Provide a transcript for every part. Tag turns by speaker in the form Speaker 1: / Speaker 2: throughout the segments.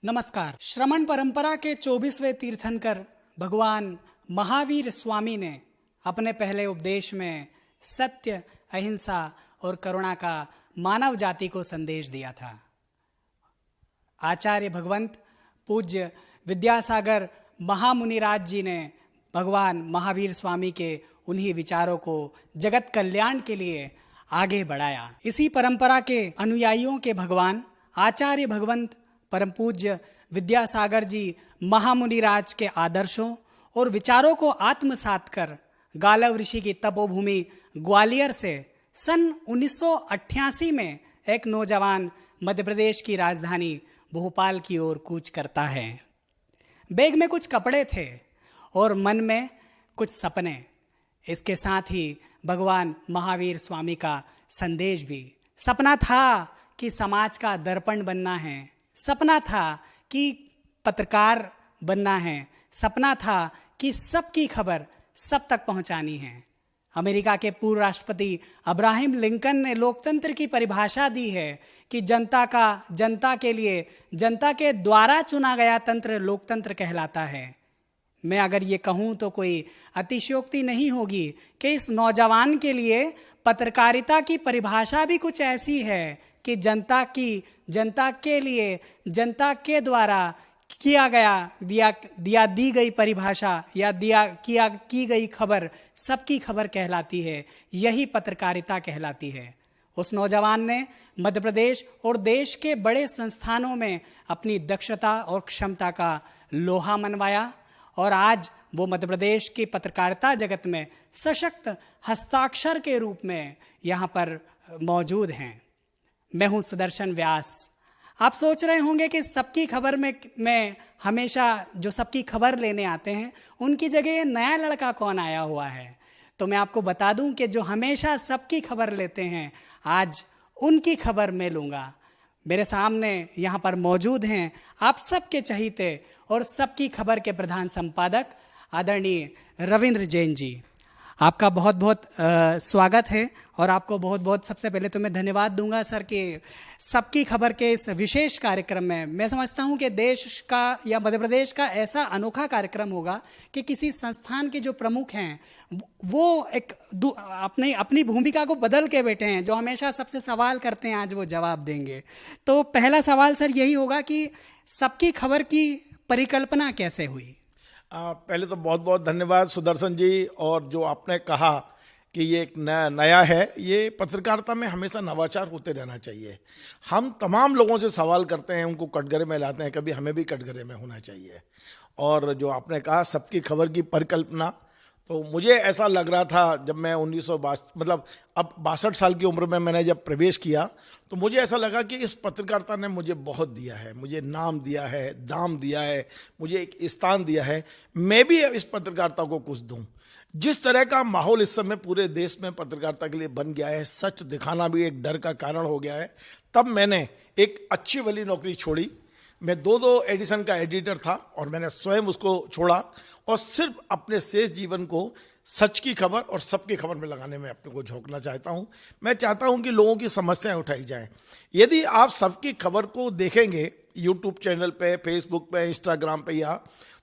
Speaker 1: नमस्कार। श्रमण परंपरा के 24वें तीर्थंकर भगवान महावीर स्वामी ने अपने पहले उपदेश में सत्य, अहिंसा और करुणा का मानव जाति को संदेश दिया था। आचार्य भगवंत पूज्य विद्यासागर महामुनिराज जी ने भगवान महावीर स्वामी के उन्हीं विचारों को जगत कल्याण के लिए आगे बढ़ाया। इसी परंपरा के अनुयायियों के भगवान आचार्य भगवंत परम पूज्य विद्यासागर जी महामुनिराज के आदर्शों और विचारों को आत्मसात कर गालव ऋषि की तपोभूमि ग्वालियर से सन 1988 में एक नौजवान मध्य प्रदेश की राजधानी भोपाल की ओर कूच करता है। बैग में कुछ कपड़े थे और मन में कुछ सपने। इसके साथ ही भगवान महावीर स्वामी का संदेश भी। सपना था कि समाज का दर्पण बनना है, सपना था कि पत्रकार बनना है, सपना था कि सबकी खबर सब तक पहुंचानी है। अमेरिका के पूर्व राष्ट्रपति अब्राहम लिंकन ने लोकतंत्र की परिभाषा दी है कि जनता के लिए, जनता के द्वारा चुना गया तंत्र लोकतंत्र कहलाता है। मैं अगर ये कहूँ तो कोई अतिशयोक्ति नहीं होगी कि इस नौजवान के लिए पत्रकारिता की परिभाषा भी कुछ ऐसी है कि जनता के लिए, जनता के द्वारा दी गई परिभाषा या की गई खबर सबकी खबर कहलाती है। यही पत्रकारिता कहलाती है। उस नौजवान ने मध्य प्रदेश और देश के बड़े संस्थानों में अपनी दक्षता और क्षमता का लोहा मनवाया और आज वो मध्य प्रदेश की पत्रकारिता जगत में सशक्त हस्ताक्षर के रूप में यहाँ पर मौजूद हैं। मैं हूँ सुदर्शन व्यास। आप सोच रहे होंगे कि सबकी खबर में हमेशा जो सबकी खबर लेने आते हैं उनकी जगह ये नया लड़का कौन आया हुआ है। तो मैं आपको बता दूं कि जो हमेशा सबकी खबर लेते हैं आज उनकी खबर मैं लूँगा। मेरे सामने यहाँ पर मौजूद हैं आप सबके चहीते और सबकी खबर के प्रधान संपादक आदरणीय रविंद्र जैन जी। आपका बहुत बहुत स्वागत है और आपको बहुत बहुत सबसे पहले तो मैं धन्यवाद दूंगा सर कि सबकी खबर के इस विशेष कार्यक्रम में मैं समझता हूं कि देश का या मध्य प्रदेश का ऐसा अनोखा कार्यक्रम होगा कि किसी संस्थान के जो प्रमुख हैं वो एक अपनी भूमिका को बदल के बैठे हैं। जो हमेशा सबसे सवाल करते हैं आज वो जवाब देंगे। तो पहला सवाल सर यही होगा कि सबकी खबर की परिकल्पना कैसे हुई?
Speaker 2: पहले तो बहुत बहुत धन्यवाद सुदर्शन जी। और जो आपने कहा कि ये एक नया है, ये पत्रकारिता में हमेशा नवाचार होते रहना चाहिए। हम तमाम लोगों से सवाल करते हैं, उनको कटघरे में लाते हैं, कभी हमें भी कटघरे में होना चाहिए। और जो आपने कहा सबकी खबर की परिकल्पना, तो मुझे ऐसा लग रहा था जब मैं 62 साल की उम्र में मैंने जब प्रवेश किया तो मुझे ऐसा लगा कि इस पत्रकारिता ने मुझे बहुत दिया है, मुझे नाम दिया है, दाम दिया है, मुझे एक स्थान दिया है। मैं भी इस पत्रकारिता को कुछ दूं। जिस तरह का माहौल इस समय पूरे देश में पत्रकारिता के लिए बन गया है, सच दिखाना भी एक डर का कारण हो गया है, तब मैंने एक अच्छी वाली नौकरी छोड़ी। मैं 2 एडिशन का एडिटर था और मैंने स्वयं उसको छोड़ा और सिर्फ अपने शेष जीवन को सच की खबर और सबकी खबर में लगाने में अपने को झोंकना चाहता हूं। मैं चाहता हूं कि लोगों की समस्याएं उठाई जाएं। यदि आप सबकी खबर को देखेंगे यूट्यूब चैनल पे, फेसबुक पे, इंस्टाग्राम पे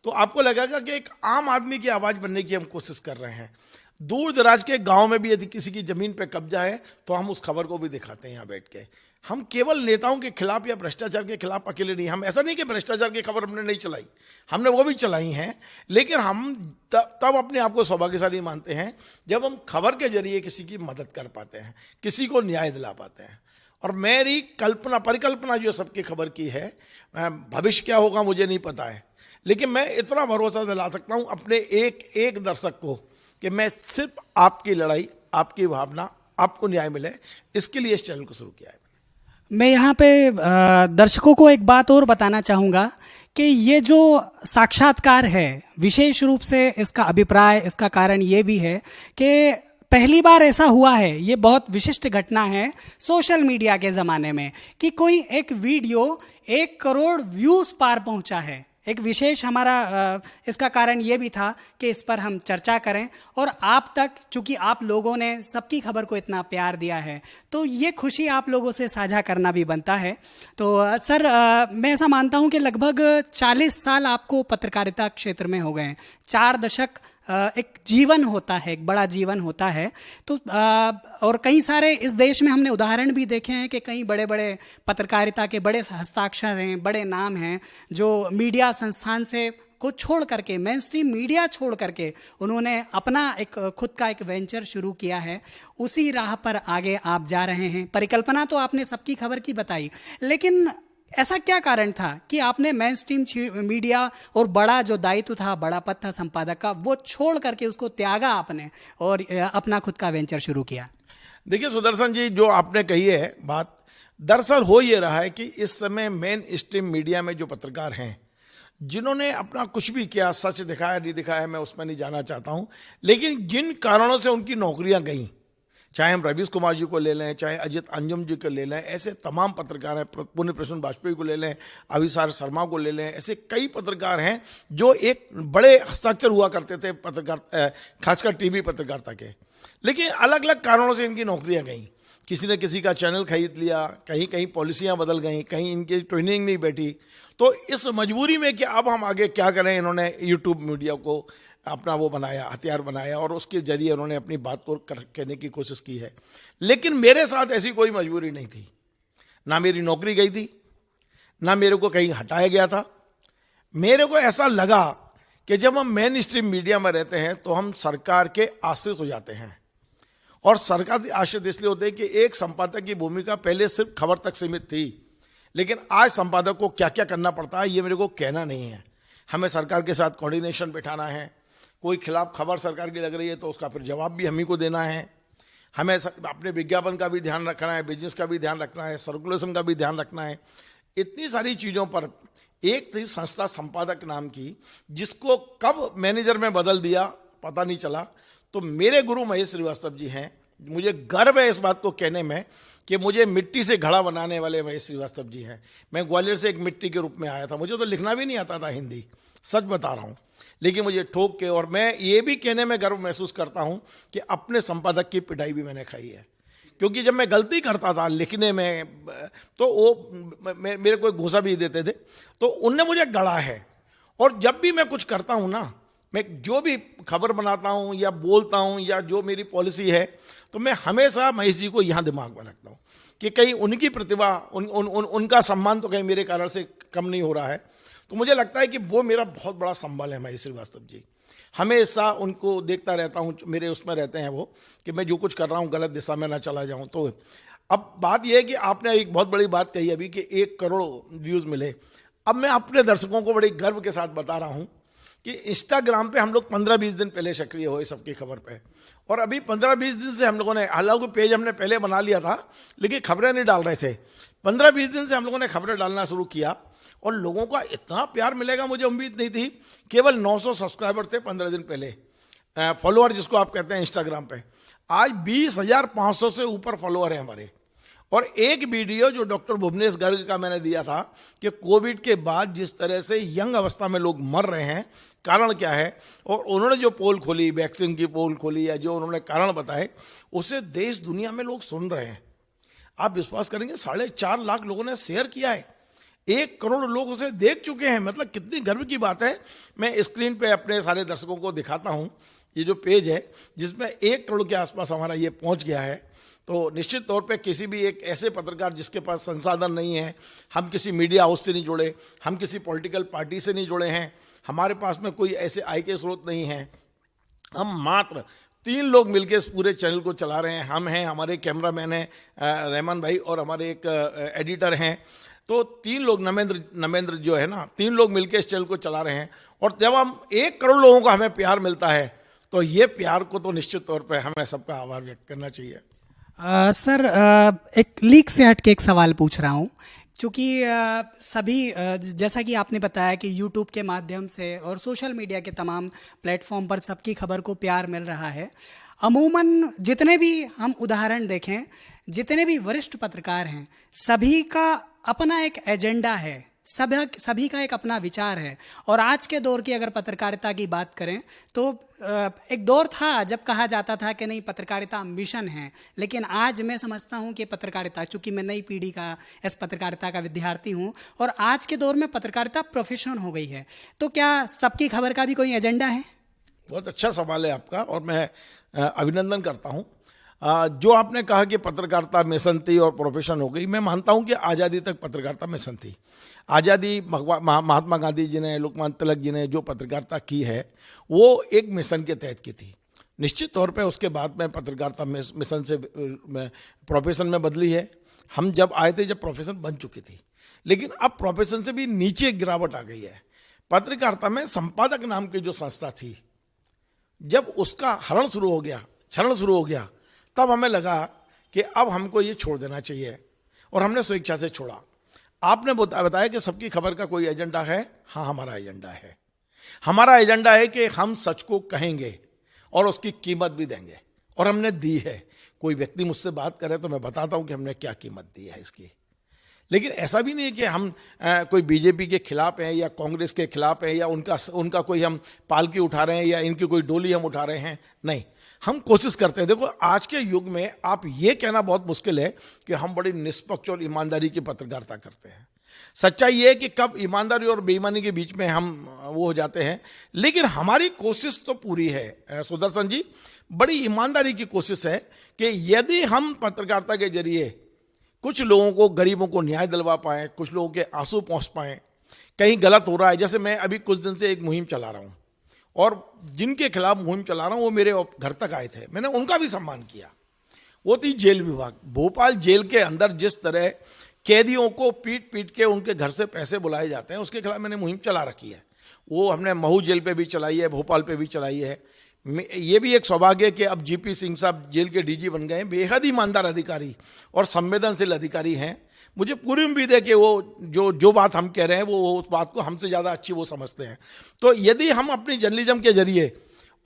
Speaker 2: तो आपको लगेगा कि एक आम आदमी की आवाज़ बनने की हम कोशिश कर रहे हैं। दूर दराज के गाँव में भी यदि किसी की ज़मीन पर कब्जा है तो हम उस खबर को भी दिखाते हैं यहाँ बैठ के। हम केवल नेताओं के खिलाफ या भ्रष्टाचार के खिलाफ अकेले नहीं, हम ऐसा नहीं कि भ्रष्टाचार की खबर हमने नहीं चलाई, हमने वो भी चलाई हैं। लेकिन हम तब अपने आप को सौभाग्यशाली मानते हैं जब हम खबर के जरिए किसी की मदद कर पाते हैं, किसी को न्याय दिला पाते हैं। और मेरी परिकल्पना जो सबकी खबर की है, भविष्य क्या होगा मुझे नहीं पता है, लेकिन मैं इतना भरोसा दिला सकता हूँ अपने एक दर्शक को कि मैं सिर्फ आपकी लड़ाई, आपकी भावना, आपको न्याय मिले, इसके लिए इस चैनल को शुरू किया है।
Speaker 1: मैं यहाँ पे दर्शकों को एक बात और बताना चाहूँगा कि ये जो साक्षात्कार है, विशेष रूप से इसका अभिप्राय, इसका कारण ये भी है कि पहली बार ऐसा हुआ है, ये बहुत विशिष्ट घटना है सोशल मीडिया के ज़माने में कि कोई एक वीडियो 1 करोड़ व्यूज़ पार पहुँचा है। एक विशेष हमारा इसका कारण ये भी था कि इस पर हम चर्चा करें और आप तक, चूँकि आप लोगों ने सबकी खबर को इतना प्यार दिया है, तो ये खुशी आप लोगों से साझा करना भी बनता है। तो सर, मैं ऐसा मानता हूँ कि लगभग 40 साल आपको पत्रकारिता क्षेत्र में हो गए हैं। 4 दशक एक जीवन होता है, एक बड़ा जीवन होता है। तो और कई सारे इस देश में हमने उदाहरण भी देखे हैं कि कई बड़े बड़े पत्रकारिता के बड़े हस्ताक्षर हैं, बड़े नाम हैं, जो मीडिया संस्थान से को छोड़ करके, मेन स्ट्रीम मीडिया छोड़ करके उन्होंने अपना एक खुद का एक वेंचर शुरू किया है। उसी राह पर आगे आप जा रहे हैं। परिकल्पना तो आपने सबकी खबर की बताई, लेकिन ऐसा क्या कारण था कि आपने मेन स्ट्रीम मीडिया और बड़ा जो दायित्व था, बड़ा पद था संपादक का, वो छोड़ करके उसको त्यागा आपने और अपना खुद का वेंचर शुरू किया?
Speaker 2: देखिए सुदर्शन जी, जो आपने कही है बात, दरअसल हो ये रहा है कि इस समय मेन स्ट्रीम मीडिया में जो पत्रकार हैं, जिन्होंने अपना कुछ भी किया, सच दिखाया नहीं दिखाया, मैं उसमें नहीं जाना चाहता हूं, लेकिन जिन कारणों से उनकी नौकरियां गईं, चाहे हम रवीश कुमार जी को ले लें, चाहे अजित अंजुम जी को ले लें, ऐसे तमाम पत्रकार हैं, पुण्य प्रसून वाजपेयी को ले लें, अभिसार शर्मा को ले लें, ऐसे कई पत्रकार हैं जो एक बड़े हस्ताक्षर हुआ करते थे पत्रकार, खासकर टीवी पत्रकारिता के, लेकिन अलग अलग कारणों से इनकी नौकरियां गईं। किसी ने किसी का चैनल खरीद लिया, कहीं कहीं पॉलिसियां बदल गई, कहीं इनकी ट्रेनिंग नहीं बैठी। तो इस मजबूरी में कि अब हम आगे क्या करें, इन्होंने यूट्यूब मीडिया को अपना वो बनाया, हथियार बनाया, और उसके जरिए उन्होंने अपनी बात को कहने की कोशिश की है। लेकिन मेरे साथ ऐसी कोई मजबूरी नहीं थी, ना मेरी नौकरी गई थी, ना मेरे को कहीं हटाया गया था। मेरे को ऐसा लगा कि जब हम मेन स्ट्रीम मीडिया में रहते हैं तो हम सरकार के आश्रित हो जाते हैं, और सरकार आश्रित इसलिए होते हैं कि एक संपादक की भूमिका पहले सिर्फ खबर तक सीमित थी, लेकिन आज संपादक को क्या क्या करना पड़ता है ये मेरे को कहना नहीं है। हमें सरकार के साथ कोऑर्डिनेशन बैठाना है, कोई खिलाफ खबर सरकार की लग रही है तो उसका फिर जवाब भी हम ही को देना है, हमें अपने विज्ञापन का भी ध्यान रखना है, बिजनेस का भी ध्यान रखना है, सर्कुलेशन का भी ध्यान रखना है। इतनी सारी चीज़ों पर एक थी संस्था संपादक नाम की, जिसको कब मैनेजर में बदल दिया पता नहीं चला। तो मेरे गुरु महेश श्रीवास्तव जी हैं, मुझे गर्व है इस बात को कहने में कि मुझे मिट्टी से घड़ा बनाने वाले महेश श्रीवास्तव जी हैं। मैं ग्वालियर से एक मिट्टी के रूप में आया था, मुझे तो लिखना भी नहीं आता था हिंदी, सच बता रहा हूँ, लेकिन मुझे ठोक के, और मैं ये भी कहने में गर्व महसूस करता हूँ कि अपने संपादक की पिटाई भी मैंने खाई है। क्योंकि जब मैं गलती करता था लिखने में तो वो मेरे को घूंसा भी देते थे, तो उनने मुझे गढ़ा है। और जब भी मैं कुछ करता हूँ ना, मैं जो भी खबर बनाता हूँ या बोलता हूँ या जो मेरी पॉलिसी है, तो मैं हमेशा महेश जी को यहाँ दिमाग में रखता हूँ कि कहीं उनकी प्रतिभा, उनका सम्मान तो कहीं मेरे कारण से कम नहीं हो रहा है। तो मुझे लगता है कि वो मेरा बहुत बड़ा संबल है महेश श्रीवास्तव जी। हमेशा उनको देखता रहता हूँ, मेरे उसमें रहते हैं वो, कि मैं जो कुछ कर रहा हूँ गलत दिशा में ना चला जाऊँ। तो अब बात यह है कि आपने एक बहुत बड़ी बात कही अभी कि 1 करोड़ व्यूज़ मिले। अब मैं अपने दर्शकों को बड़े गर्व के साथ बता रहा हूँ कि इंस्टाग्राम पे हम लोग 15-20 दिन पहले सक्रिय हुए सबकी खबर पे, और अभी 15-20 दिन से हम लोगों ने, हालांकि पेज हमने पहले बना लिया था लेकिन खबरें नहीं डाल रहे थे, 15-20 दिन से हम लोगों ने खबरें डालना शुरू किया, और लोगों का इतना प्यार मिलेगा मुझे उम्मीद नहीं थी। केवल 900 सब्सक्राइबर थे 15 दिन पहले, फॉलोअर जिसको आप कहते हैं इंस्टाग्राम पे। आज 20,500 से ऊपर फॉलोअर हैं हमारे। और एक वीडियो जो डॉक्टर भुवनेश गर्ग का मैंने दिया था कि कोविड के बाद जिस तरह से यंग अवस्था में लोग मर रहे हैं, कारण क्या है, और उन्होंने जो पोल खोली, वैक्सीन की पोल खोली, या जो उन्होंने कारण बताए, उसे देश दुनिया में लोग सुन रहे हैं। आप विश्वास करेंगे 4.5 लाख लोगों ने शेयर किया है, 1 करोड़ लोग उसे देख चुके हैं। मतलब कितनी गर्व की बात है। मैं स्क्रीन पे अपने सारे दर्शकों को दिखाता हूँ, ये जो पेज है जिसमें 1 करोड़ के आसपास हमारा ये पहुँच गया है। तो निश्चित तौर पे किसी भी एक ऐसे पत्रकार जिसके पास संसाधन नहीं है, हम किसी मीडिया हाउस से नहीं जुड़े, हम किसी पॉलिटिकल पार्टी से नहीं जुड़े हैं, हमारे पास में कोई ऐसे आय के स्रोत नहीं हैं, हम मात्र 3 लोग मिलकर इस पूरे चैनल को चला रहे हैं। हम हैं, हमारे कैमरामैन हैं रहमान भाई, और हमारे एक एडिटर हैं। तो 3 लोग, नमेंद्र जो है ना, 3 लोग मिलकर इस चैनल को चला रहे हैं। और जब हम 1 करोड़ लोगों का हमें प्यार मिलता है, तो ये प्यार को तो निश्चित तौर पर हमें सबका आभार व्यक्त करना चाहिए।
Speaker 1: सर, एक लीक से हट के एक सवाल पूछ रहा हूँ, क्योंकि सभी जैसा कि आपने बताया कि यूट्यूब के माध्यम से और सोशल मीडिया के तमाम प्लेटफॉर्म पर सबकी खबर को प्यार मिल रहा है। अमूमन जितने भी हम उदाहरण देखें, जितने भी वरिष्ठ पत्रकार हैं, सभी का अपना एक एजेंडा है सभी का एक अपना विचार है। और आज के दौर की अगर पत्रकारिता की बात करें तो एक दौर था जब कहा जाता था कि नहीं, पत्रकारिता मिशन है, लेकिन आज मैं समझता हूं कि पत्रकारिता, चूंकि मैं नई पीढ़ी का इस पत्रकारिता का विद्यार्थी हूं, और आज के दौर में पत्रकारिता प्रोफेशन हो गई है। तो क्या सबकी खबर का भी कोई एजेंडा है?
Speaker 2: बहुत अच्छा सवाल है आपका और मैं अभिनंदन करता हूं। जो आपने कहा कि पत्रकारिता मिशन थी और प्रोफेशन हो गई, मैं मानता हूं कि आज़ादी तक पत्रकारिता मिशन थी। आज़ादी महात्मा गांधी जी ने, लोकमान्य तिलक जी ने जो पत्रकारिता की है वो एक मिशन के तहत की थी। निश्चित तौर पे उसके बाद में पत्रकारिता मिशन से प्रोफेशन में बदली है। हम जब आए थे जब प्रोफेशन बन चुकी थी, लेकिन अब प्रोफेशन से भी नीचे गिरावट आ गई है। पत्रकारिता में संपादक नाम की जो संस्था थी, जब उसका हरण शुरू हो गया, क्षरण शुरू हो गया, तब हमें लगा कि अब हमको ये छोड़ देना चाहिए और हमने स्वेच्छा से छोड़ा। आपने बताया कि सबकी खबर का कोई एजेंडा है। हाँ, हमारा एजेंडा है। हमारा एजेंडा है कि हम सच को कहेंगे और उसकी कीमत भी देंगे, और हमने दी है। कोई व्यक्ति मुझसे बात करे तो मैं बताता हूं कि हमने क्या कीमत दी है इसकी। लेकिन ऐसा भी नहीं है कि हम कोई बीजेपी के खिलाफ हैं या कांग्रेस के खिलाफ हैं या उनका कोई हम पालकी उठा रहे हैं या इनकी कोई डोली हम उठा रहे हैं। नहीं, हम कोशिश करते हैं। देखो, आज के युग में आप ये कहना बहुत मुश्किल है कि हम बड़ी निष्पक्ष और ईमानदारी की पत्रकारिता करते हैं। सच्चाई ये है कि कब ईमानदारी और बेईमानी के बीच में हम वो हो जाते हैं, लेकिन हमारी कोशिश तो पूरी है सुदर्शन जी, बड़ी ईमानदारी की कोशिश है कि यदि हम पत्रकारिता के जरिए कुछ लोगों को, गरीबों को न्याय दिलवा पाएं, कुछ लोगों के आंसू पहुंच पाएं, कहीं गलत हो रहा है। जैसे मैं अभी कुछ दिन से एक मुहिम चला रहा हूं और जिनके खिलाफ मुहिम चला रहा हूं वो मेरे घर तक आए थे, मैंने उनका भी सम्मान किया। वो थी जेल विभाग। भोपाल जेल के अंदर जिस तरह कैदियों को पीट पीट के उनके घर से पैसे बुलाए जाते हैं, उसके खिलाफ मैंने मुहिम चला रखी है। वो हमने महू जेल पे भी चलाई है, भोपाल पे भी चलाई है। ये भी एक सौभाग्य है कि अब जीपी सिंह साहब जेल के डीजी बन गए हैं, बेहद ईमानदार अधिकारी और संवेदनशील अधिकारी हैं। मुझे पूरी उम्मीद है कि वो जो बात हम कह रहे हैं वो उस बात को हमसे ज़्यादा अच्छी वो समझते हैं। तो यदि हम अपनी जर्नलिज्म के जरिए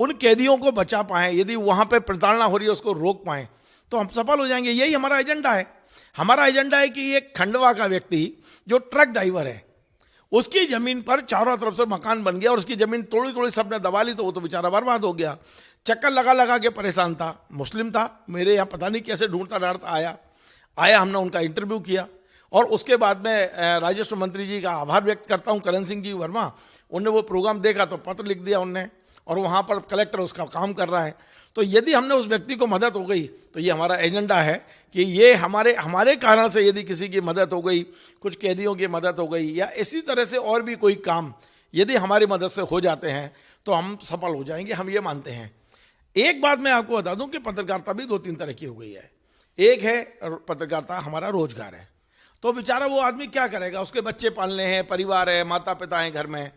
Speaker 2: उन कैदियों को बचा पाएँ, यदि वहाँ पर प्रताड़ना हो रही है उसको रोक पाएँ, तो हम सफल हो जाएंगे। यही हमारा एजेंडा है। हमारा एजेंडा है कि एक खंडवा का व्यक्ति जो ट्रक ड्राइवर है, उसकी जमीन पर चारों तरफ से मकान बन गया और उसकी जमीन थोड़ी थोड़ी सबने दबा ली, तो वो तो बेचारा बर्बाद हो गया। चक्कर लगा लगा के परेशान था, मुस्लिम था, मेरे यहाँ पता नहीं कैसे ढूंढता डांटता आया। हमने उनका इंटरव्यू किया और उसके बाद में राजस्व मंत्री जी का आभार व्यक्त करता हूँ, करण सिंह जी वर्मा। उन्होंने वो प्रोग्राम देखा तो पत्र लिख दिया उनने, और वहाँ पर कलेक्टर उसका काम कर रहा है। तो यदि हमने उस व्यक्ति को मदद हो गई तो ये हमारा एजेंडा है कि ये हमारे कारण से यदि किसी की मदद हो गई, कुछ कैदियों की मदद हो गई, या इसी तरह से और भी कोई काम यदि हमारी मदद से हो जाते हैं तो हम सफल हो जाएंगे, हम ये मानते हैं। एक बात मैं आपको बता दूं कि पत्रकारिता भी 2-3 तरह की हो गई है। एक है पत्रकारिता हमारा रोजगार है, तो बेचारा वो आदमी क्या करेगा, उसके बच्चे पालने हैं, परिवार है, माता पिता हैं घर में।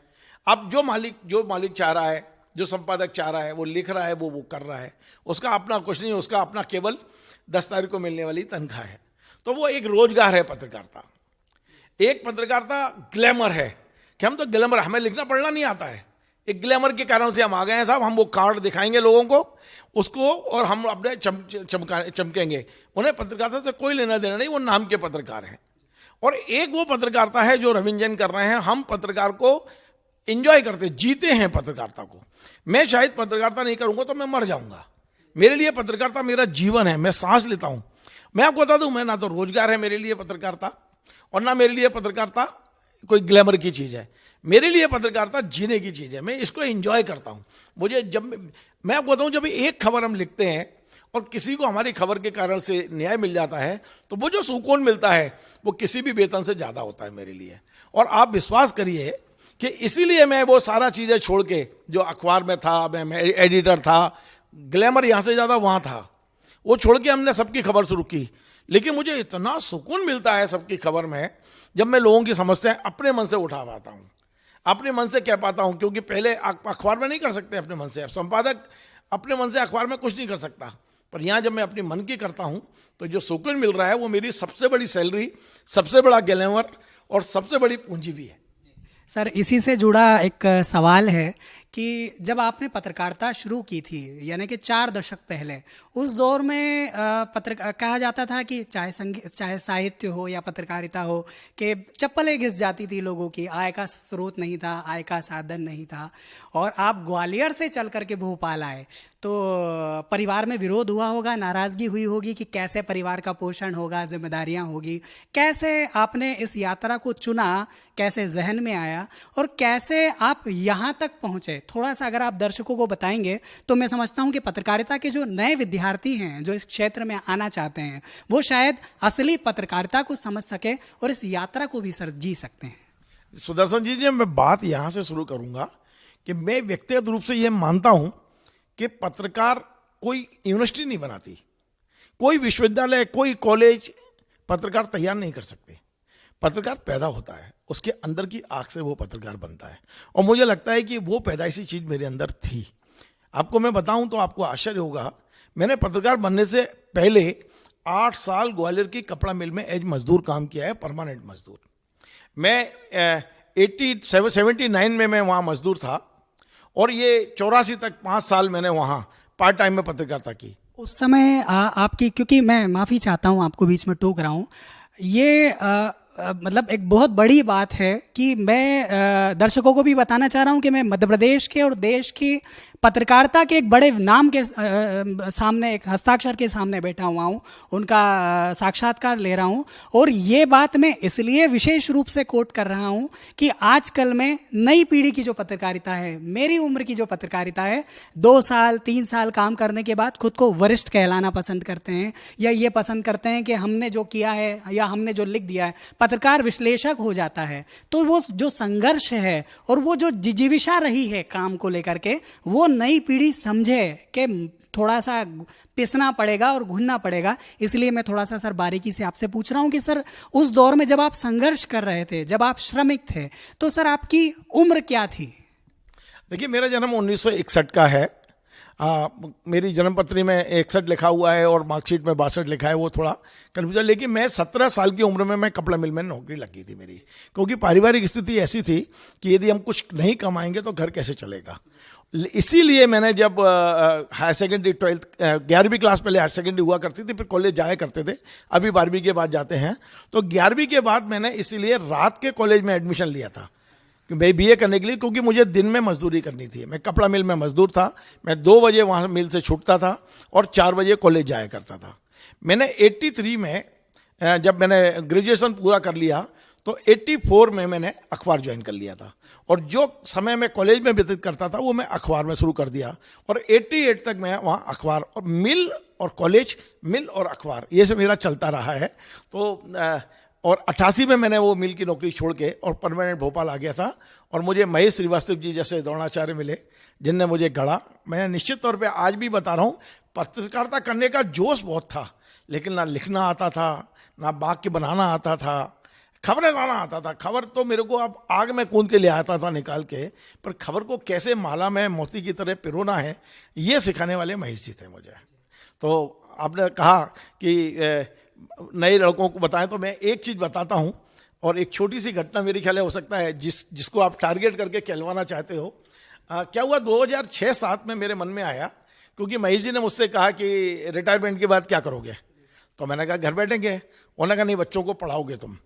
Speaker 2: अब जो मालिक चाह रहा है, जो संपादक चाह रहा है, वो लिख रहा है, वो कर रहा है, उसका अपना कुछ नहीं, उसका अपना केवल 10 तारीख को मिलने वाली तनख्वाह है। तो वो एक रोजगार है पत्रकारिता। एक पत्रकारिता ग्लैमर है कि हम तो ग्लैमर, हमें लिखना पढ़ना नहीं आता है, एक ग्लैमर के कारण से हम आ गए हैं साहब। हम वो कार्ड दिखाएंगे लोगों को उसको और हम अपने चमकेंगे। उन्हें पत्रकारिता से कोई लेना देना नहीं, वो नाम के पत्रकार हैं। और एक वो पत्रकारिता है जो रविंद्र जैन कर रहे हैं, हम पत्रकार को एंजॉय करते, जीते हैं पत्रकारिता को। मैं शायद पत्रकारिता नहीं करूंगा तो मैं मर जाऊंगा। मेरे लिए पत्रकारिता मेरा जीवन है, मैं सांस लेता हूं। मैं आपको बता दूं, मैं ना तो रोजगार है मेरे लिए पत्रकारिता, और ना मेरे लिए पत्रकारिता कोई ग्लैमर की चीज है। मेरे लिए पत्रकारिता जीने की चीज है, मैं इसको एंजॉय करता हूं। मुझे मैं आपको बताऊं, जब एक खबर हम लिखते हैं और किसी को हमारी खबर के कारण से न्याय मिल जाता है, तो वो जो सुकून मिलता है वो किसी भी वेतन से ज्यादा होता है मेरे लिए। और आप विश्वास करिए कि इसीलिए मैं वो सारा चीजें छोड़ के, जो अखबार में था, मैं एडिटर था, ग्लैमर यहां से ज्यादा वहां था, वो छोड़ के हमने सबकी खबर शुरू की। लेकिन मुझे इतना सुकून मिलता है सबकी खबर में, जब मैं लोगों की समस्याएं अपने मन से उठा पाता हूं, अपने मन से कह पाता हूं। क्योंकि पहले अखबार में नहीं कर सकते अपने मन से, अब संपादक अपने मन से अखबार में कुछ नहीं कर सकता, पर यहां जब मैं अपनी मन की करता हूं तो जो सुकून मिल रहा है वो मेरी सबसे बड़ी सैलरी, सबसे बड़ा ग्लैमर और सबसे बड़ी पूंजी भी है।
Speaker 1: सर इसी से जुड़ा एक सवाल है कि जब आपने पत्रकारिता शुरू की थी यानी कि 4 दशक पहले, उस दौर में कहा जाता था कि चाहे साहित्य हो या पत्रकारिता हो कि चप्पलें घिस जाती थी लोगों की, आय का स्रोत नहीं था, आय का साधन नहीं था। और आप ग्वालियर से चल करके भोपाल आए तो परिवार में विरोध हुआ होगा, नाराज़गी हुई होगी कि कैसे परिवार का पोषण होगा, जिम्मेदारियां होगी। कैसे आपने इस यात्रा को चुना, कैसे जहन में आया और कैसे आप यहाँ तक पहुँचे? थोड़ा सा अगर आप दर्शकों को बताएंगे तो मैं समझता हूँ कि पत्रकारिता के जो नए विद्यार्थी हैं जो इस क्षेत्र में आना चाहते हैं वो शायद असली पत्रकारिता को समझ सके और इस यात्रा को भी सर जी सकते हैं।
Speaker 2: सुदर्शन जी मैं बात यहाँ से शुरू करूँगा कि मैं व्यक्तिगत रूप से ये मानता हूँ कि पत्रकार कोई यूनिवर्सिटी नहीं बनाती, कोई विश्वविद्यालय, कोई कॉलेज पत्रकार तैयार नहीं कर सकते। पत्रकार पैदा होता है, उसके अंदर की आंख से वो पत्रकार बनता है। और मुझे लगता है कि वो पैदाइशी चीज़ मेरे अंदर थी। आपको मैं बताऊं तो आपको आश्चर्य होगा, मैंने पत्रकार बनने से पहले 8 साल ग्वालियर की कपड़ा मिल में एज मजदूर काम किया है, परमानेंट मजदूर। मैं 79 में मैं वहाँ मजदूर था और ये 84 तक 5 साल मैंने वहाँ पार्ट टाइम में पत्रकारिता की।
Speaker 1: उस समय आपकी, क्योंकि मैं माफ़ी चाहता हूँ आपको बीच में टोक रहा हूँ, ये मतलब एक बहुत बड़ी बात है कि मैं दर्शकों को भी बताना चाह रहा हूँ कि मैं मध्य प्रदेश के और देश की पत्रकारिता के एक बड़े नाम के सामने, एक हस्ताक्षर के सामने बैठा हुआ हूँ, उनका साक्षात्कार ले रहा हूँ। और ये बात मैं इसलिए विशेष रूप से कोट कर रहा हूँ कि आजकल में नई पीढ़ी की जो पत्रकारिता है, मेरी उम्र की जो पत्रकारिता है, 2 साल 3 साल काम करने के बाद खुद को वरिष्ठ कहलाना पसंद करते हैं या ये पसंद करते हैं कि हमने जो किया है या हमने जो लिख दिया है, पत्रकार विश्लेषक हो जाता है। तो वो जो संघर्ष है और वो जो जिजीविषा रही है काम को लेकर के, वो नई पीढ़ी समझे कि थोड़ा सा पिसना पड़ेगा और घुनना पड़ेगा। इसलिए मैं थोड़ा सा सर बारीकी से आपसे पूछ रहा हूँ कि सर उस दौर में जब आप संघर्ष कर रहे थे, जब आप श्रमिक थे, तो सर आपकी उम्र क्या थी?
Speaker 2: देखिए, मेरा जन्म 1961 का है। मेरी जन्मपत्री में 61 लिखा हुआ है और मार्कशीट में 62 लिखा है, वो थोड़ा कन्फ्यूजन। लेकिन मैं 17 साल की उम्र में मैं कपड़ा मिल में नौकरी लगी थी मेरी, क्योंकि पारिवारिक स्थिति ऐसी थी कि यदि हम कुछ नहीं कमाएंगे तो घर कैसे चलेगा। इसीलिए मैंने जब हायर सेकेंडरी 12th 11वीं क्लास, पहले हायर सेकेंडरी हुआ करती थी, फिर कॉलेज जाया करते थे, अभी 12वीं के बाद जाते हैं। तो 11वीं के बाद मैंने इसीलिए रात के कॉलेज में एडमिशन लिया था कि भाई BA करने के लिए, क्योंकि मुझे दिन में मजदूरी करनी थी। मैं कपड़ा मिल में मजदूर था, मैं 2 बजे वहाँ मिल से छूटता था और 4 बजे कॉलेज जाया करता था। मैंने 83 में जब मैंने ग्रेजुएशन पूरा कर लिया तो 84 में मैंने अखबार ज्वाइन कर लिया था, और जो समय मैं कॉलेज में व्यतीत करता था वो मैं अखबार में शुरू कर दिया। और 88 तक मैं वहाँ अखबार और मिल और कॉलेज, मिल और अखबार, ये सब मेरा चलता रहा है। तो और 88 में मैंने वो मिल की नौकरी छोड़ के और परमानेंट भोपाल आ गया था। और मुझे महेश श्रीवास्तव जी जैसे द्रोणाचार्य मिले जिनने मुझे गढ़ा। मैं निश्चित तौर पे आज भी बता रहा हूँ, पत्रकारिता करने का जोश बहुत था, लेकिन ना लिखना आता था, ना वाक्य बनाना आता था, खबरें लाना आता था। खबर तो मेरे को अब आग में कूद के ले आता था निकाल के, पर खबर को कैसे माला में मोती की तरह पिरोना है, ये सिखाने वाले महेश जी थे मुझे। तो आपने कहा कि नए लड़कों को बताएं, तो मैं एक चीज़ बताता हूं, और एक छोटी सी घटना मेरी ख्याल है हो सकता है जिसको आप टारगेट करके कहलवाना चाहते हो। क्या हुआ 2006-07 में मेरे मन में आया, क्योंकि महेश जी ने मुझसे कहा कि रिटायरमेंट के बाद क्या करोगे। तो मैंने कहा घर बैठेंगे। उन्होंने कहा नहीं, बच्चों को पढ़ाओगे तुम।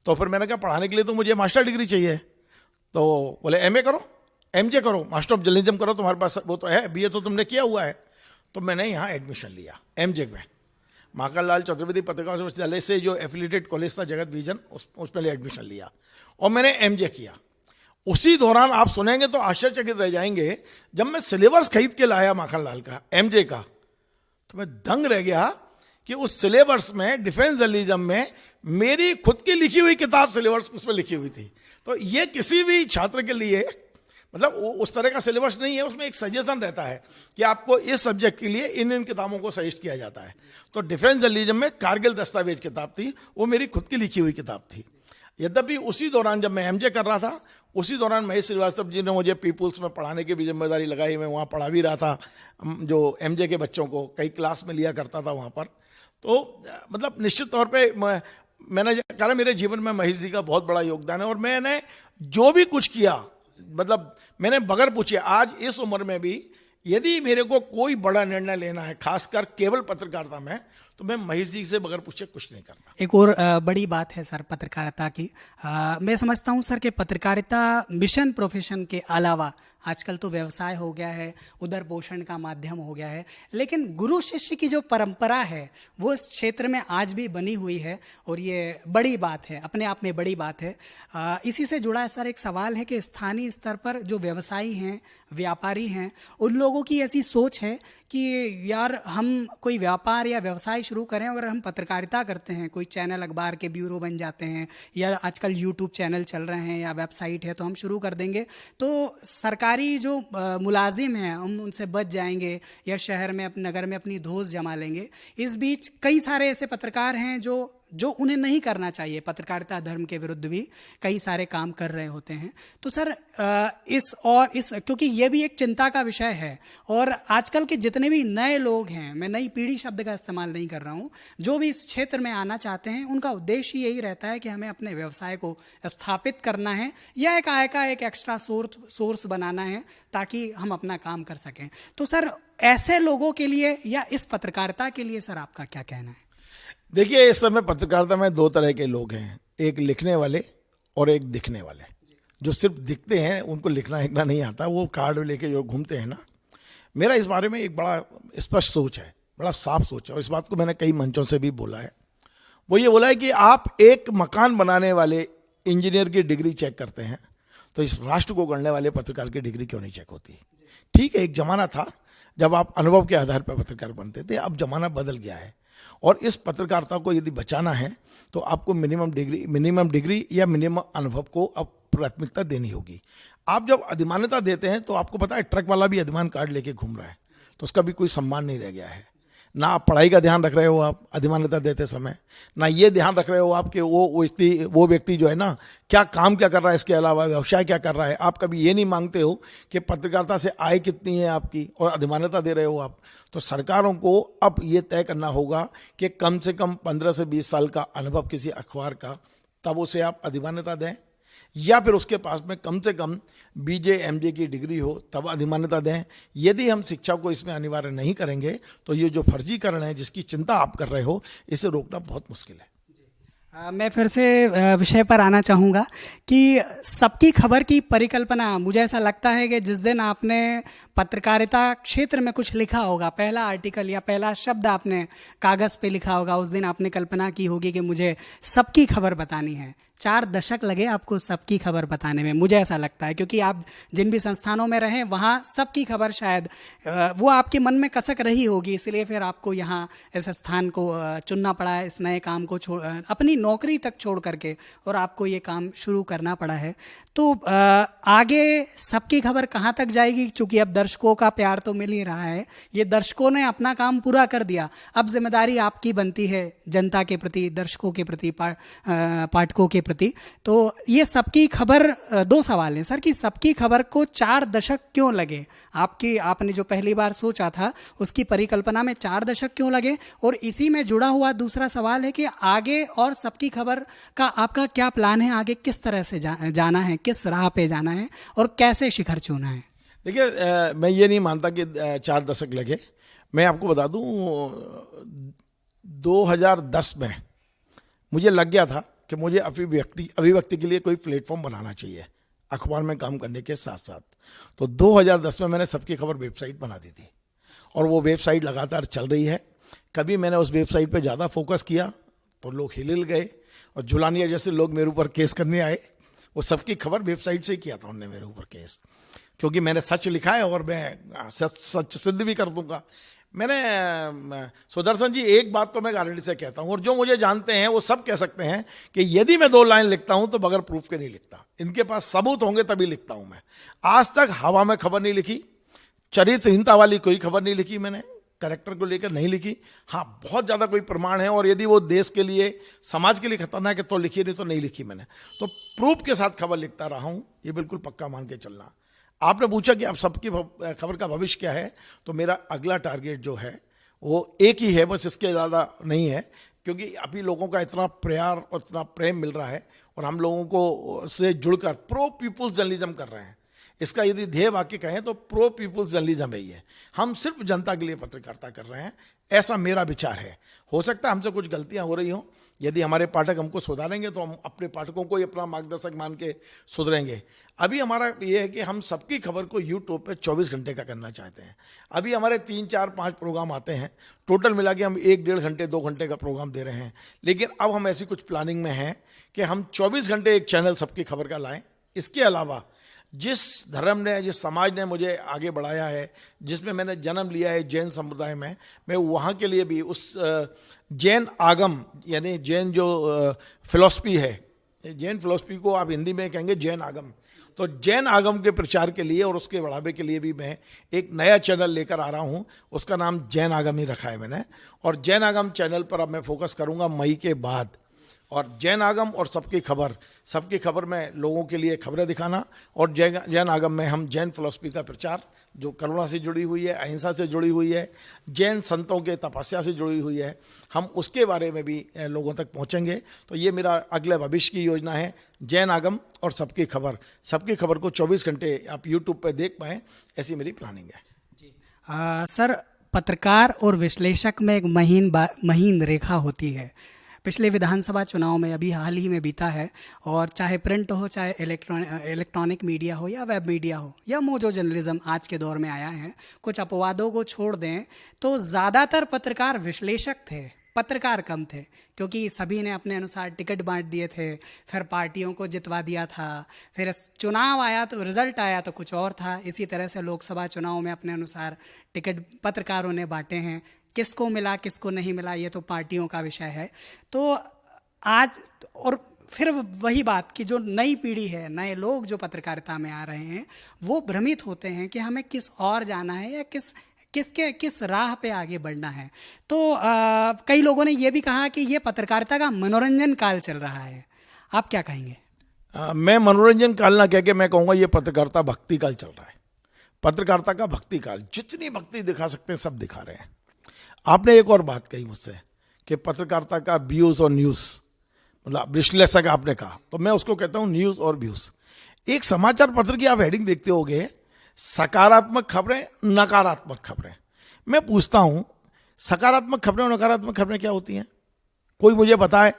Speaker 2: तो फिर मैंने कहा पढ़ाने के लिए तो मुझे मास्टर डिग्री चाहिए। तो बोले MA करो, MJ करो, मास्टर ऑफ जर्नलिज्म करो, तुम्हारे पास वो तो है, BA तो तुमने किया हुआ है। तो मैंने यहाँ एडमिशन लिया MJ में, महाकाल लाल चतुर्वेदी पत्रकार विश्वविद्यालय से जो एफिलिएटेड कॉलेज था जगत विजन, उसमें एडमिशन लिया और मैंने MJ किया। उसी दौरान आप सुनेंगे तो आश्चर्यचकित रह जाएंगे, जब मैं सिलेबस खरीद के लाया माखन लाल का MJ का, तो मैं दंग रह गया कि उस सिलेबस में, डिफेंस जर्नलिज्म में, मेरी खुद की लिखी हुई किताब सिलेबस उसमें लिखी हुई थी। तो ये किसी भी छात्र के लिए, मतलब उस तरह का सिलेबस नहीं है, उसमें एक सजेशन रहता है कि आपको इस सब्जेक्ट के लिए इन किताबों को सजेस्ट किया जाता है। तो डिफेंस जर्नलिज्म में कारगिल दस्तावेज किताब थी, वो मेरी खुद की लिखी हुई किताब थी। यद्यपि उसी दौरान जब मैं MJ कर रहा था, उसी दौरान महेश श्रीवास्तव जी ने मुझे पीपुल्स में पढ़ाने की भी जिम्मेदारी लगाई। मैं वहाँ पढ़ा भी रहा था, जो MJ के बच्चों को कई क्लास में लिया करता था वहाँ पर। तो मतलब निश्चित तौर पे मैंने कहा ना, मेरे जीवन में महेश जी का बहुत बड़ा योगदान है, और मैंने जो भी कुछ किया, मतलब मैंने बगैर पूछे, आज इस उम्र में भी यदि मेरे को कोई बड़ा निर्णय लेना है, खासकर केवल पत्रकारिता में, तो मैं महेश जी से बगैर पूछे कुछ नहीं करता।
Speaker 1: एक और बड़ी बात है सर पत्रकारिता की। मैं समझता हूँ सर कि पत्रकारिता मिशन प्रोफेशन के अलावा आजकल तो व्यवसाय हो गया है, उदर पोषण का माध्यम हो गया है, लेकिन गुरु शिष्य की जो परंपरा है वो इस क्षेत्र में आज भी बनी हुई है, और ये बड़ी बात है, अपने आप में बड़ी बात है। इसी से जुड़ा सर एक सवाल है कि स्थानीय स्तर पर जो व्यवसायी हैं, व्यापारी हैं, उन लोगों की ऐसी सोच है कि यार हम कोई व्यापार या व्यवसाय शुरू करें, अगर हम पत्रकारिता करते हैं, कोई चैनल अखबार के ब्यूरो बन जाते हैं, या आजकल यूट्यूब चैनल चल रहे हैं या वेबसाइट है तो हम शुरू कर देंगे, तो सरकारी जो मुलाजिम हैं हम उनसे बच जाएंगे, या शहर में नगर में अपनी धौंस जमा लेंगे। इस बीच कई सारे ऐसे पत्रकार हैं जो उन्हें नहीं करना चाहिए, पत्रकारिता धर्म के विरुद्ध भी कई सारे काम कर रहे होते हैं। तो सर इस क्योंकि ये भी एक चिंता का विषय है, और आजकल के जितने भी नए लोग हैं, मैं नई पीढ़ी शब्द का इस्तेमाल नहीं कर रहा हूँ, जो भी इस क्षेत्र में आना चाहते हैं, उनका उद्देश्य यही रहता है कि हमें अपने व्यवसाय को स्थापित करना है, या एक आय का एक एक्स्ट्रा सोर्स बनाना है ताकि हम अपना काम कर सकें। तो सर ऐसे लोगों के लिए या इस पत्रकारिता के लिए सर आपका क्या कहना है?
Speaker 2: देखिए, इस समय पत्रकारिता में दो तरह के लोग हैं, एक लिखने वाले और एक दिखने वाले। जो सिर्फ दिखते हैं, उनको लिखना लिखना नहीं आता, वो कार्ड लेके जो घूमते हैं ना। मेरा इस बारे में एक बड़ा स्पष्ट सोच है, बड़ा साफ सोच है, और इस बात को मैंने कई मंचों से भी बोला है। वो ये बोला है कि आप एक मकान बनाने वाले इंजीनियर की डिग्री चेक करते हैं, तो इस राष्ट्र को गढ़ने वाले पत्रकार की डिग्री क्यों नहीं चेक होती? ठीक है, एक जमाना था जब आप अनुभव के आधार पर पत्रकार बनते थे, अब जमाना बदल गया है, और इस पत्रकारिता को यदि बचाना है तो आपको मिनिमम डिग्री या मिनिमम अनुभव को अब प्राथमिकता देनी होगी। आप जब अधिमान्यता देते हैं तो आपको पता है ट्रक वाला भी अधिमान कार्ड लेके घूम रहा है, तो उसका भी कोई सम्मान नहीं रह गया है। ना आप पढ़ाई का ध्यान रख रहे हो आप अधिमान्यता देते समय, ना ये ध्यान रख रहे हो आप कि वो व्यक्ति जो है ना क्या काम क्या कर रहा है, इसके अलावा व्यवसाय क्या कर रहा है। आप कभी ये नहीं मांगते हो कि पत्रकारिता से आय कितनी है आपकी, और अधिमान्यता दे रहे हो आप। तो सरकारों को अब ये तय करना होगा कि कम से कम 15 से 20 साल का अनुभव किसी अखबार का, तब उसे आप अधिमान्यता दें, या फिर उसके पास में कम से कम बीजे एमजे की डिग्री हो, तब अधिमान्यता दें। यदि हम शिक्षा को इसमें अनिवार्य नहीं करेंगे तो ये जो फर्जीकरण है जिसकी चिंता आप कर रहे हो, इसे रोकना बहुत मुश्किल है।
Speaker 1: मैं फिर से विषय पर आना चाहूँगा कि सबकी खबर की परिकल्पना, मुझे ऐसा लगता है कि जिस दिन आपने पत्रकारिता क्षेत्र में कुछ लिखा होगा, पहला आर्टिकल या पहला शब्द आपने कागज़ पे लिखा होगा, उस दिन आपने कल्पना की होगी कि मुझे सबकी खबर बतानी है। 4 दशक लगे आपको सबकी खबर बताने में, मुझे ऐसा लगता है, क्योंकि आप जिन भी संस्थानों में रहें वहाँ सबकी खबर शायद वो आपके मन में कसक रही होगी, इसलिए फिर आपको यहाँ इस स्थान को चुनना पड़ा है, इस नए काम को अपनी नौकरी तक छोड़ करके, और आपको ये काम शुरू करना पड़ा है। तो आगे सबकी खबर कहाँ तक जाएगी? क्योंकि अब दर्शकों का प्यार तो मिल ही रहा है, ये दर्शकों ने अपना काम पूरा कर दिया, अब जिम्मेदारी आपकी बनती है जनता के प्रति, दर्शकों के प्रति, पाठकों के प्रति। तो ये सबकी खबर, 2 सवाल हैं सर कि सबकी खबर को 4 दशक क्यों लगे? आपने जो पहली बार सोचा था उसकी परिकल्पना में 4 दशक क्यों लगे? और इसी में जुड़ा हुआ दूसरा सवाल है कि आगे और सबकी खबर का आपका क्या प्लान है? आगे किस तरह से जाना है, किस राह पे जाना है, और कैसे शिखर छूना है?
Speaker 2: देखिए, मैं ये नहीं मानता कि 4 दशक लगे। मैं आपको बता दूं, 2010 में मुझे लग गया था कि मुझे अभिव्यक्ति के लिए कोई प्लेटफॉर्म बनाना चाहिए अखबार में काम करने के साथ साथ। तो 2010 में मैंने सबकी खबर वेबसाइट बना दी थी, और वो वेबसाइट लगातार चल रही है। कभी मैंने उस वेबसाइट पे ज़्यादा फोकस किया तो लोग हिल गए, और झुलानिया जैसे लोग मेरे ऊपर केस करने आए। वो सबकी खबर वेबसाइट से किया था उन्होंने मेरे ऊपर केस, क्योंकि मैंने सच लिखा है और मैं सच सिद्ध भी कर दूंगा। मैंने सुदर्शन जी, एक बात तो मैं गारंटी से कहता हूं, और जो मुझे जानते हैं वो सब कह सकते हैं कि यदि मैं 2 लाइन लिखता हूं तो बगैर प्रूफ के नहीं लिखता। इनके पास सबूत होंगे तभी लिखता हूं मैं। आज तक हवा में खबर नहीं लिखी, चरित्रहीनता वाली कोई खबर नहीं लिखी मैंने, कैरेक्टर को लेकर नहीं लिखी। हाँ, बहुत ज़्यादा कोई प्रमाण है और यदि वो देश के लिए, समाज के लिए खतरनाक है तो लिखी, नहीं तो नहीं लिखी मैंने। तो प्रूफ के साथ खबर लिखता रहा हूँ, ये बिल्कुल पक्का मान के चलना। आपने पूछा कि अब सबकी खबर का भविष्य क्या है, तो मेरा अगला टारगेट जो है वो एक ही है, बस इसके ज़्यादा नहीं है, क्योंकि अभी लोगों का इतना प्यार और इतना प्रेम मिल रहा है और हम लोगों को से जुड़कर प्रो पीपुल्स जर्नलिज्म कर रहे हैं। इसका यदि ध्येय वाक्य कहें तो प्रो पीपुल्स जर्नलिज्म है ये। हम सिर्फ जनता के लिए पत्रकारिता कर रहे हैं, ऐसा मेरा विचार है। हो सकता है हमसे कुछ गलतियां हो रही हों, यदि हमारे पाठक हमको सुधारेंगे तो हम अपने पाठकों को ही अपना मार्गदर्शक मान के सुधरेंगे। अभी हमारा ये है कि हम सबकी खबर को यूट्यूब पे 24 घंटे का करना चाहते हैं। अभी हमारे 3, 4, 5 प्रोग्राम आते हैं, टोटल मिला के हम 1, 1.5 घंटे 2 घंटे का प्रोग्राम दे रहे हैं। लेकिन अब हम ऐसी कुछ प्लानिंग में हैं कि हम 24 घंटे एक चैनल सबकी खबर का लाएं। इसके अलावा जिस धर्म ने, जिस समाज ने मुझे आगे बढ़ाया है, जिसमें मैंने जन्म लिया है जैन समुदाय में, मैं वहाँ के लिए भी उस जैन आगम यानी जैन जो फिलॉसफी है, जैन फिलॉसफी को आप हिंदी में कहेंगे जैन आगम, तो जैन आगम के प्रचार के लिए और उसके बढ़ावे के लिए भी मैं एक नया चैनल लेकर आ रहा हूँ। उसका नाम जैन आगम ही रखा है मैंने, और जैन आगम चैनल पर अब मैं फोकस करूँगा मई के बाद। और जैन आगम और सबकी खबर में लोगों के लिए खबरें दिखाना, और जैन आगम में हम जैन फिलॉसफी का प्रचार जो करुणा से जुड़ी हुई है, अहिंसा से जुड़ी हुई है, जैन संतों के तपस्या से जुड़ी हुई है, हम उसके बारे में भी लोगों तक पहुंचेंगे। तो ये मेरा अगले भविष्य की योजना है, जैन आगम और सबकी खबर को 24 घंटे आप यूट्यूब पर देख पाएँ, ऐसी मेरी प्लानिंग है
Speaker 1: जी। सर, पत्रकार और विश्लेषक में एक महीन रेखा होती है। पिछले विधानसभा चुनाव में अभी हाल ही में बीता है, और चाहे प्रिंट हो, चाहे इलेक्ट्रॉनिक मीडिया हो या वेब मीडिया हो या मोजो जर्नलिज्म आज के दौर में आया है, कुछ अपवादों को छोड़ दें तो ज़्यादातर पत्रकार विश्लेषक थे, पत्रकार कम थे, क्योंकि सभी ने अपने अनुसार टिकट बांट दिए थे, फिर पार्टियों को जितवा दिया था, फिर चुनाव आया तो रिजल्ट आया तो कुछ और था। इसी तरह से लोकसभा चुनाव में अपने अनुसार टिकट पत्रकारों ने बांटे हैं, किसको मिला किसको नहीं मिला ये तो पार्टियों का विषय है। तो आज और फिर वही बात कि जो नई पीढ़ी है, नए लोग जो पत्रकारिता में आ रहे हैं, वो भ्रमित होते हैं कि हमें किस और जाना है या किस राह पे आगे बढ़ना है। तो कई लोगों ने ये भी कहा कि ये पत्रकारिता का मनोरंजन काल चल रहा है, आप क्या कहेंगे?
Speaker 2: मैं मनोरंजन काल ना कह के मैं कहूँगा ये पत्रकारिता भक्ति काल चल रहा है। पत्रकारिता का भक्ति काल, जितनी भक्ति दिखा सकते हैं सब दिखा रहे हैं। आपने एक और बात कही मुझसे कि पत्रकारिता का व्यूज़ और न्यूज़, मतलब विश्लेषक आपने कहा, तो मैं उसको कहता हूँ न्यूज़ और व्यूज़। एक समाचार पत्र की आप हेडिंग देखते होगे, सकारात्मक खबरें, नकारात्मक खबरें। मैं पूछता हूँ सकारात्मक खबरें और नकारात्मक खबरें क्या होती हैं? कोई मुझे बताए।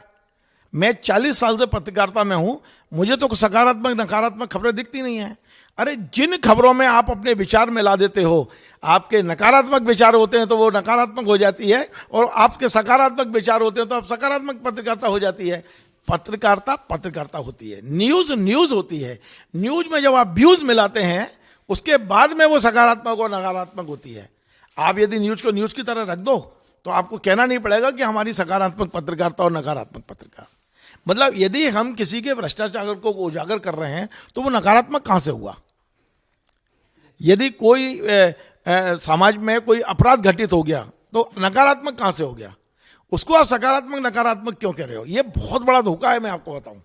Speaker 2: मैं 40 साल से पत्रकारिता में हूँ, मुझे तो सकारात्मक नकारात्मक खबरें दिखती नहीं हैं। अरे जिन खबरों में आप अपने विचार में ला देते हो, आपके नकारात्मक विचार होते हैं तो वो नकारात्मक हो जाती है, और आपके सकारात्मक विचार होते हैं तो आप सकारात्मक पत्रकारिता हो जाती है। पत्रकारिता होती है, न्यूज़ होती है। न्यूज़ में जब आप व्यूज़ मिलाते हैं उसके बाद में वो सकारात्मक और नकारात्मक होती है। आप यदि न्यूज़ को न्यूज़ की तरह रख दो तो आपको कहना नहीं पड़ेगा कि हमारी सकारात्मक पत्रकारिता और नकारात्मक पत्रकारिता। मतलब यदि हम किसी के भ्रष्टाचार को उजागर कर रहे हैं तो वो नकारात्मक कहाँ से हुआ? यदि कोई समाज में कोई अपराध घटित हो गया तो नकारात्मक कहाँ से हो गया? उसको आप सकारात्मक नकारात्मक क्यों कह रहे हो? ये बहुत बड़ा धोखा है। मैं आपको बताऊं,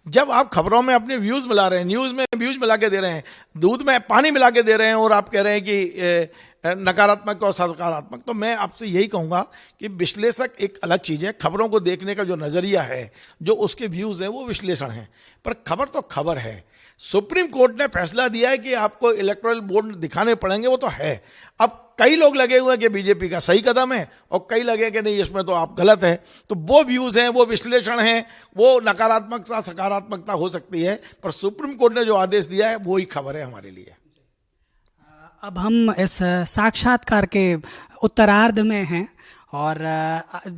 Speaker 2: जब आप खबरों में अपने व्यूज़ मिला रहे हैं, न्यूज़ में व्यूज़ मिला के दे रहे हैं, दूध में पानी मिला के दे रहे हैं, और आप कह रहे हैं कि नकारात्मक और सकारात्मक, तो मैं आपसे यही कहूँगा कि विश्लेषक एक अलग चीज़ है। खबरों को देखने का जो नज़रिया है, जो उसके व्यूज़ हैं, वो विश्लेषण है, पर खबर तो खबर है। सुप्रीम कोर्ट ने फैसला दिया है कि आपको इलेक्टोरल बॉन्ड दिखाने पड़ेंगे, वो तो है। अब कई लोग लगे हुए हैं कि बीजेपी का सही कदम है, और कई लगे कि नहीं इसमें तो आप गलत है। तो वो व्यूज़ हैं, वो विश्लेषण हैं, वो नकारात्मकता सकारात्मकता हो सकती है, पर सुप्रीम कोर्ट ने जो आदेश दिया है वही खबर है हमारे लिए।
Speaker 1: अब हम इस साक्षात्कार के उत्तरार्ध में हैं, और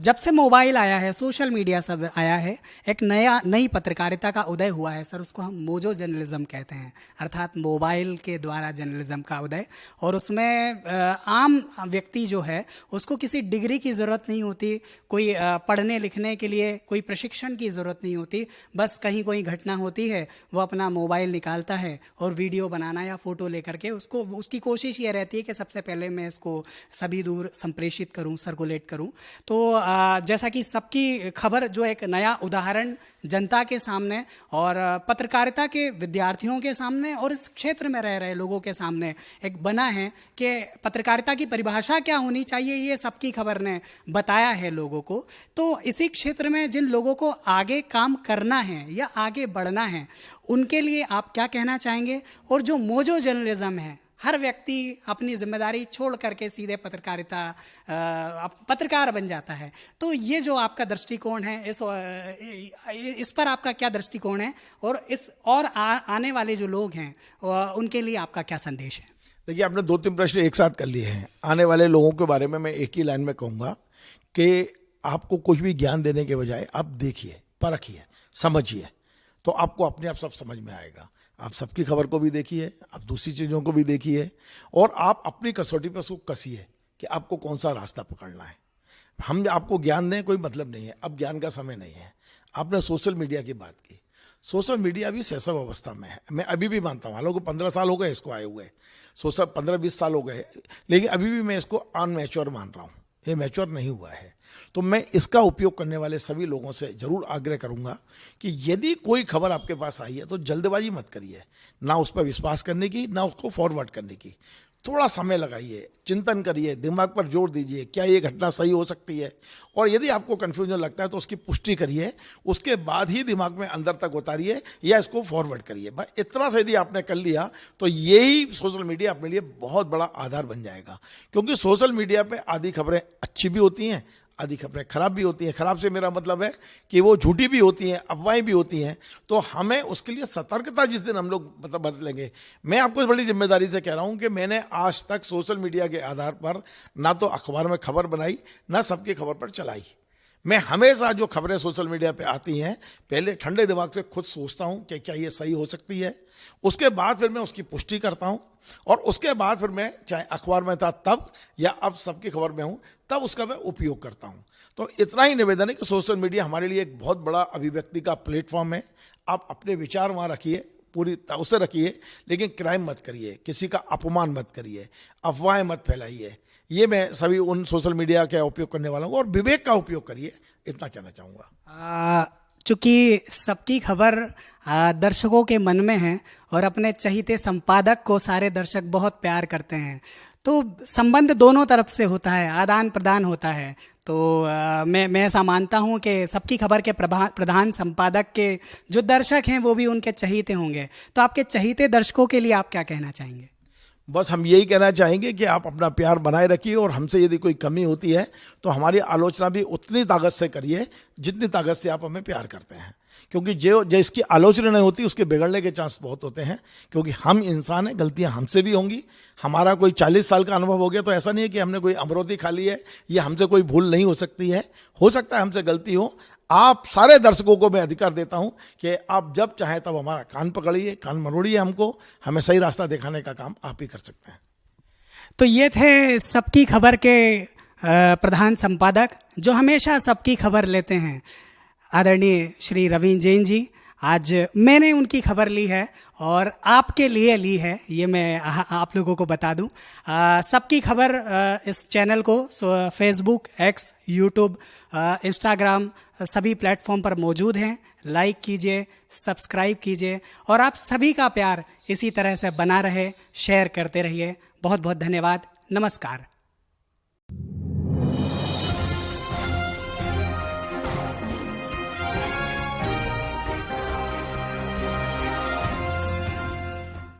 Speaker 1: जब से मोबाइल आया है, सोशल मीडिया सब आया है, एक नई पत्रकारिता का उदय हुआ है सर। उसको हम मोजो जर्नलिज्म कहते हैं, अर्थात मोबाइल के द्वारा जर्नलिज्म का उदय। और उसमें आम व्यक्ति जो है उसको किसी डिग्री की ज़रूरत नहीं होती, कोई पढ़ने लिखने के लिए कोई प्रशिक्षण की ज़रूरत नहीं होती। बस कहीं कोई घटना होती है, वो अपना मोबाइल निकालता है और वीडियो बनाना या फ़ोटो लेकर के उसकी कोशिश ये रहती है कि सबसे पहले मैं इसको सभी दूर संप्रेषित करूँ, सर्कुलेट करूं तो जैसा कि सबकी खबर जो एक नया उदाहरण जनता के सामने और पत्रकारिता के विद्यार्थियों के सामने और इस क्षेत्र में रह रहे लोगों के सामने एक बना है कि पत्रकारिता की परिभाषा क्या होनी चाहिए, ये सबकी खबर ने बताया है लोगों को। तो इसी क्षेत्र में जिन लोगों को आगे काम करना है या आगे बढ़ना है, उनके लिए आप क्या कहना चाहेंगे? और जो मोजो जर्नलिज्म है, हर व्यक्ति अपनी जिम्मेदारी छोड़ करके सीधे पत्रकार बन जाता है, तो ये जो आपका दृष्टिकोण है, इस पर आपका क्या दृष्टिकोण है? और आने वाले जो लोग हैं उनके लिए आपका क्या संदेश है?
Speaker 2: देखिए, आपने 2-3 प्रश्न एक साथ कर लिए हैं। आने वाले लोगों के बारे में मैं एक ही लाइन में कहूँगा कि आपको कुछ भी ज्ञान देने के बजाय आप देखिए, परखिए, समझिए, तो आपको अपने आप सब समझ में आएगा। आप सबकी खबर को भी देखिए, आप दूसरी चीज़ों को भी देखिए, और आप अपनी कसौटी पर उसको कसिए कि आपको कौन सा रास्ता पकड़ना है। हम आपको ज्ञान दें कोई मतलब नहीं है, अब ज्ञान का समय नहीं है। आपने सोशल मीडिया की बात की, सोशल मीडिया भी शैशव अवस्था में है। मैं अभी भी मानता हूँ, हालांकि 15 साल हो गए इसको आए हुए, सोशल 15-20 साल हो गए, लेकिन अभी भी मैं इसको अनमैच्योर मान रहा हूँ, ये मैच्योर नहीं हुआ है। तो मैं इसका उपयोग करने वाले सभी लोगों से जरूर आग्रह करूंगा कि यदि कोई खबर आपके पास आई है तो जल्दबाजी मत करिए, ना उस पर विश्वास करने की, ना उसको फॉरवर्ड करने की। थोड़ा समय लगाइए, चिंतन करिए, दिमाग पर जोर दीजिए, क्या ये घटना सही हो सकती है, और यदि आपको कन्फ्यूजन लगता है तो उसकी पुष्टि करिए, उसके बाद ही दिमाग में अंदर तक उतारिए या इसको फॉरवर्ड करिए। भाई इतना से यदि आपने कर लिया तो यही सोशल मीडिया अपने लिए बहुत बड़ा आधार बन जाएगा। क्योंकि सोशल मीडिया पे आधी खबरें अच्छी भी होती हैं, आधी खबरें खराब भी होती हैं। खराब से मेरा मतलब है कि वो झूठी भी होती हैं, अफवाहें भी होती हैं। तो हमें उसके लिए सतर्कता जिस दिन हम लोग बदलेंगे, मैं आपको इस बड़ी जिम्मेदारी से कह रहा हूं कि मैंने आज तक सोशल मीडिया के आधार पर ना तो अखबार में खबर बनाई, ना सबकी खबर पर चलाई। मैं हमेशा जो खबरें सोशल मीडिया पे आती हैं, पहले ठंडे दिमाग से खुद सोचता हूं कि क्या ये सही हो सकती है, उसके बाद फिर मैं उसकी पुष्टि करता हूं, और उसके बाद फिर मैं चाहे अखबार में था तब या अब सबकी खबर में हूं तब उसका मैं उपयोग करता हूं। तो इतना ही निवेदन है कि सोशल मीडिया हमारे लिए एक बहुत बड़ा अभिव्यक्ति का प्लेटफॉर्म है। आप अपने विचार वहाँ रखिए, पूरी तरह से रखिए, लेकिन क्राइम मत करिए, किसी का अपमान मत करिए, अफवाहें मत फैलाइए। ये मैं सभी उन सोशल मीडिया का उपयोग करने वालों को, और विवेक का उपयोग करिए, इतना कहना चाहूँगा।
Speaker 1: चूँकि सबकी खबर दर्शकों के मन में है और अपने चहीते संपादक को सारे दर्शक बहुत प्यार करते हैं, तो संबंध दोनों तरफ से होता है, आदान प्रदान होता है। तो मैं ऐसा मानता हूं कि सबकी खबर के प्रधान संपादक के जो दर्शक हैं वो भी उनके चहीते होंगे। तो आपके चहीते दर्शकों के लिए आप क्या कहना चाहेंगे?
Speaker 2: बस हम यही कहना चाहेंगे कि आप अपना प्यार बनाए रखिए, और हमसे यदि कोई कमी होती है तो हमारी आलोचना भी उतनी ताकत से करिए जितनी ताकत से आप हमें प्यार करते हैं। क्योंकि जो जिसकी आलोचना नहीं होती उसके बिगड़ने के चांस बहुत होते हैं, क्योंकि हम इंसान हैं, गलतियां हमसे भी होंगी। हमारा कोई 40 साल का अनुभव हो गया तो ऐसा नहीं है कि हमने कोई अमरोती खा ली है, ये हमसे कोई भूल नहीं हो सकती है। हो सकता है हमसे गलती हो। आप सारे दर्शकों को मैं अधिकार देता हूं कि आप जब चाहें तब हमारा कान पकड़िए, कान मरोड़िए हमको, हमें सही रास्ता दिखाने का काम आप ही कर सकते हैं।
Speaker 1: तो ये थे सबकी खबर के प्रधान संपादक जो हमेशा सबकी खबर लेते हैं, आदरणीय श्री रवीन जैन जी। आज मैंने उनकी खबर ली है और आपके लिए ली है, ये मैं आप लोगों को बता दूं। सबकी खबर इस चैनल को फेसबुक, एक्स, यूट्यूब, इंस्टाग्राम सभी प्लेटफॉर्म पर मौजूद हैं। लाइक कीजिए, सब्सक्राइब कीजिए, और आप सभी का प्यार इसी तरह से बना रहे, शेयर करते रहिए। बहुत बहुत धन्यवाद। नमस्कार।